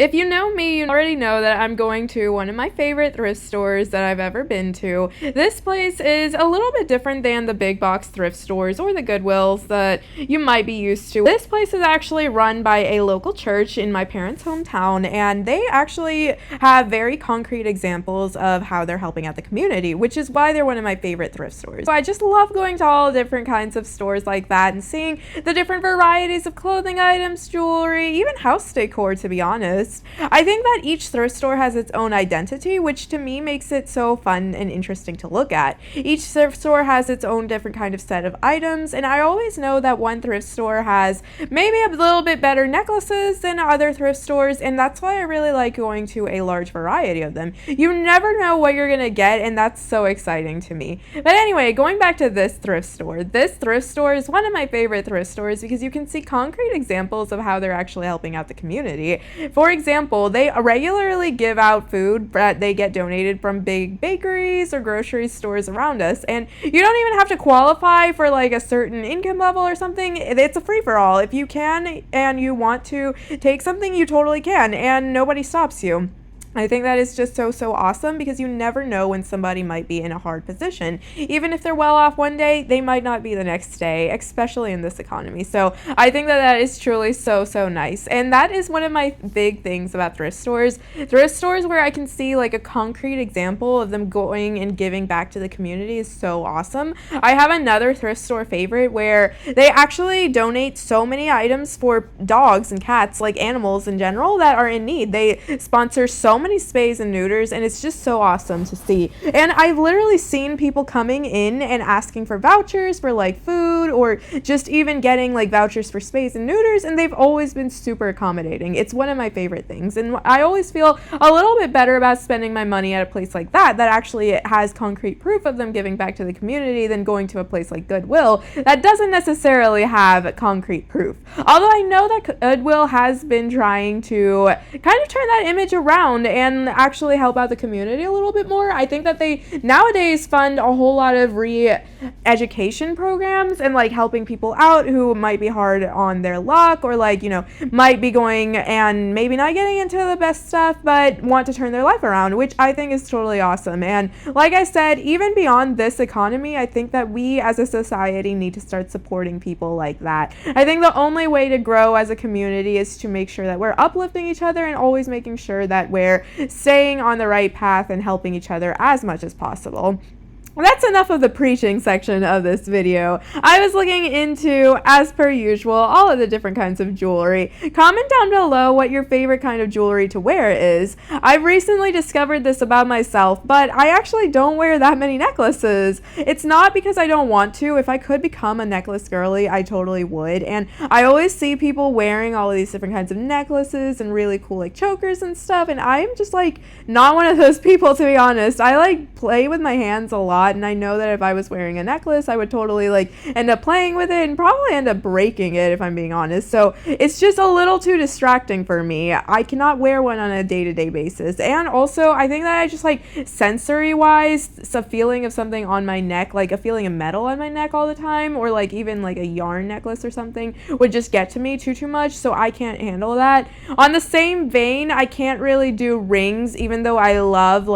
If you know me, you already know that I'm going to one of my favorite thrift stores that I've ever been to. This place is a little bit different than the big box thrift stores or the Goodwills that you might be used to. This place is actually run by a local church in my parents' hometown, and they actually have very concrete examples of how they're helping out the community, which is why they're one of my favorite thrift stores. So I just love going to all different kinds of stores like that and seeing the different varieties of clothing items, jewelry, even house decor, to be honest. I think that each thrift store has its own identity, which to me makes it so fun and interesting to look at. Each thrift store has its own different kind of set of items, and I always know that one thrift store has maybe a little bit better necklaces than other thrift stores, and that's why I really like going to a large variety of them. You never know what you're gonna get, and that's so exciting to me. But anyway, going back to this thrift store is one of my favorite thrift stores because you can see concrete examples of how they're actually helping out the community. For example, they regularly give out food that they get donated from big bakeries or grocery stores around us, and you don't even have to qualify for like a certain income level or something. It's a free-for-all. If you can and you want to take something, you totally can, and nobody stops you. I think that is just so awesome because you never know when somebody might be in a hard position. Even if they're well off one day, they might not be the next day, especially in this economy. So I think that is truly so nice. And that is one of my big things about thrift stores. Thrift stores where I can see like a concrete example of them going and giving back to the community is so awesome. I have another thrift store favorite where they actually donate so many items for dogs and cats, like animals in general, that are in need. They sponsor so many spays and neuters, and it's just so awesome to see. And I've literally seen people coming in and asking for vouchers for like food or just even getting like vouchers for spays and neuters, and they've always been super accommodating. It's one of my favorite things, and I always feel a little bit better about spending my money at a place like that actually has concrete proof of them giving back to the community than going to a place like Goodwill that doesn't necessarily have concrete proof. Although I know that Goodwill has been trying to kind of turn that image around and actually help out the community a little bit more. I think that they nowadays fund a whole lot of re-education programs and like helping people out who might be hard on their luck or like, might be going and maybe not getting into the best stuff but want to turn their life around, which I think is totally awesome. And like I said, even beyond this economy, I think that we as a society need to start supporting people like that. I think the only way to grow as a community is to make sure that we're uplifting each other and always making sure that we're staying on the right path and helping each other as much as possible. That's enough of the preaching section of this video. I was looking into, as per usual, all of the different kinds of jewelry. Comment down below what your favorite kind of jewelry to wear is. I've recently discovered this about myself, but I actually don't wear that many necklaces. It's not because I don't want to. If I could become a necklace girly, I totally would. And I always see people wearing all of these different kinds of necklaces and really cool like chokers and stuff, and I'm just like not one of those people, to be honest. I like play with my hands a lot, and I know that if I was wearing a necklace, I would totally like end up playing with it and probably end up breaking it if I'm being honest. So it's just a little too distracting for me. I cannot wear one on a day-to-day basis. And also I think that I just like sensory wise, it's a feeling of something on my neck, like a feeling of metal on my neck all the time, or like even like a yarn necklace or something would just get to me too much, so I can't handle that. On the same vein, I can't really do rings, even though I love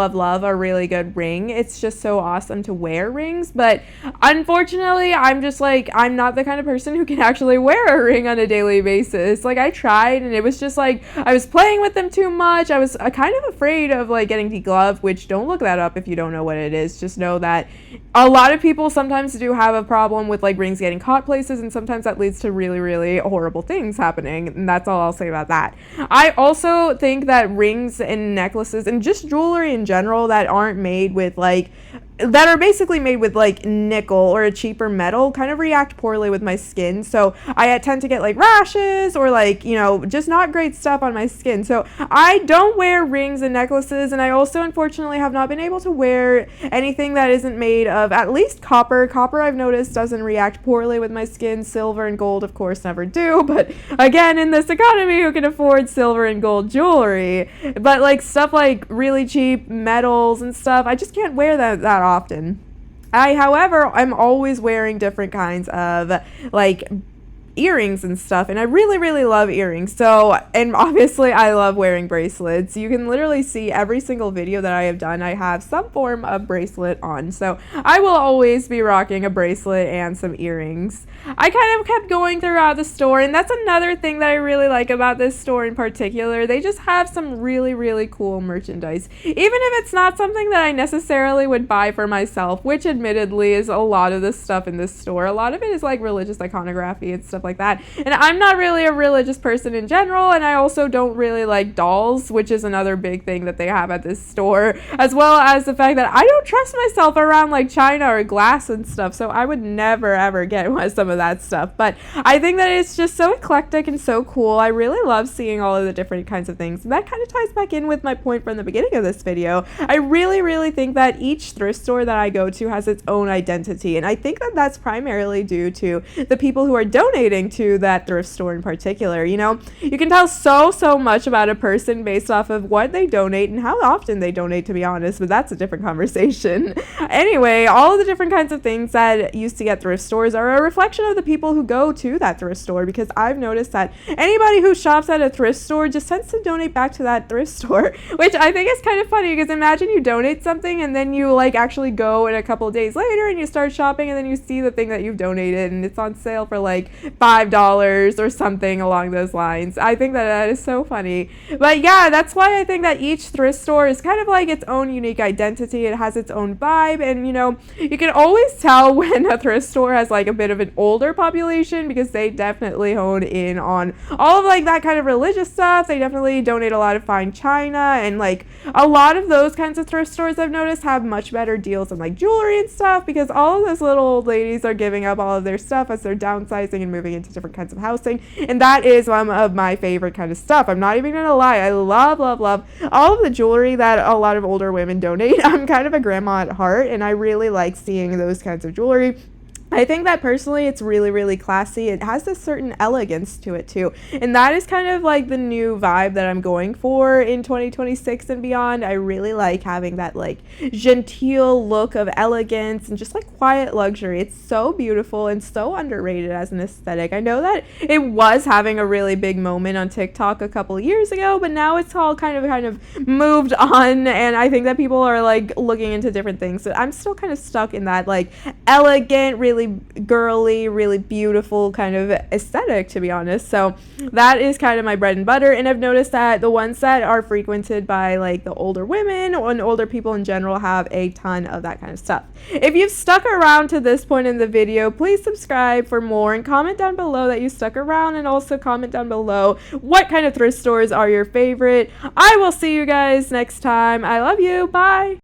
a really good ring. It's just so awesome to wear rings, but unfortunately I'm not the kind of person who can actually wear a ring on a daily basis. Like I tried, and it was just like I was playing with them too much. I was kind of afraid of like getting degloved, which don't look that up if you don't know what it is. Just know that a lot of people sometimes do have a problem with like rings getting caught places, and sometimes that leads to really horrible things happening, and that's all I'll say about that. I also think that rings and necklaces and just jewelry in general that aren't made with like that are basically made with like nickel or a cheaper metal kind of react poorly with my skin. So I tend to get like rashes or like, just not great stuff on my skin. So I don't wear rings and necklaces, and I also unfortunately have not been able to wear anything that isn't made of at least copper. Copper, I've noticed, doesn't react poorly with my skin. Silver and gold, of course, never do. But again, in this economy, who can afford silver and gold jewelry? But like stuff like really cheap metals and stuff, I just can't wear that often. However, I'm always wearing different kinds of like earrings and stuff, and I really, really love earrings. So, and obviously I love wearing bracelets. You can literally see every single video that I have done, I have some form of bracelet on. So I will always be rocking a bracelet and some earrings. I kind of kept going throughout the store, and that's another thing that I really like about this store in particular. They just have some really, really cool merchandise. Even if it's not something that I necessarily would buy for myself, which admittedly is a lot of the stuff in this store. A lot of it is like religious iconography and stuff like that. And I'm not really a religious person in general, and I also don't really like dolls, which is another big thing that they have at this store, as well as the fact that I don't trust myself around like china or glass and stuff, so I would never ever get some of that stuff. But I think that it's just so eclectic and so cool. I really love seeing all of the different kinds of things. And that kind of ties back in with my point from the beginning of this video. I really, really think that each thrift store that I go to has its own identity, and I think that that's primarily due to the people who are donating to that thrift store in particular. You know, you can tell so much about a person based off of what they donate and how often they donate, to be honest, but that's a different conversation. Anyway, all of the different kinds of things that you see at thrift stores are a reflection of the people who go to that thrift store, because I've noticed that anybody who shops at a thrift store just tends to donate back to that thrift store, which I think is kind of funny, because imagine you donate something and then you like actually go in a couple of days later and you start shopping, and then you see the thing that you've donated and it's on sale for like $5 or something along those lines. I think that that is so funny. But yeah, that's why I think that each thrift store is kind of like its own unique identity. It has its own vibe, and you know, you can always tell when a thrift store has like a bit of an older population, because they definitely hone in on all of like that kind of religious stuff. They definitely donate a lot of fine china, and like a lot of those kinds of thrift stores I've noticed have much better deals on like jewelry and stuff, because all of those little old ladies are giving up all of their stuff as they're downsizing and moving into different kinds of housing, and that is one of my favorite kind of stuff. I'm not even gonna lie, I love all of the jewelry that a lot of older women donate. I'm kind of a grandma at heart, and I really like seeing those kinds of jewelry. I think that personally it's really, really classy. It has a certain elegance to it too. And that is kind of like the new vibe that I'm going for in 2026 and beyond. I really like having that like genteel look of elegance and just like quiet luxury. It's so beautiful and so underrated as an aesthetic. I know that it was having a really big moment on TikTok a couple of years ago, but now it's all kind of moved on, and I think that people are like looking into different things. So I'm still kind of stuck in that like elegant, really girly, really beautiful kind of aesthetic, to be honest. So that is kind of my bread and butter, and I've noticed that the ones that are frequented by like the older women and older people in general have a ton of that kind of stuff. If you've stuck around to this point in the video, please subscribe for more and comment down below that you stuck around, and also comment down below what kind of thrift stores are your favorite. I will see you guys next time. I love you. Bye.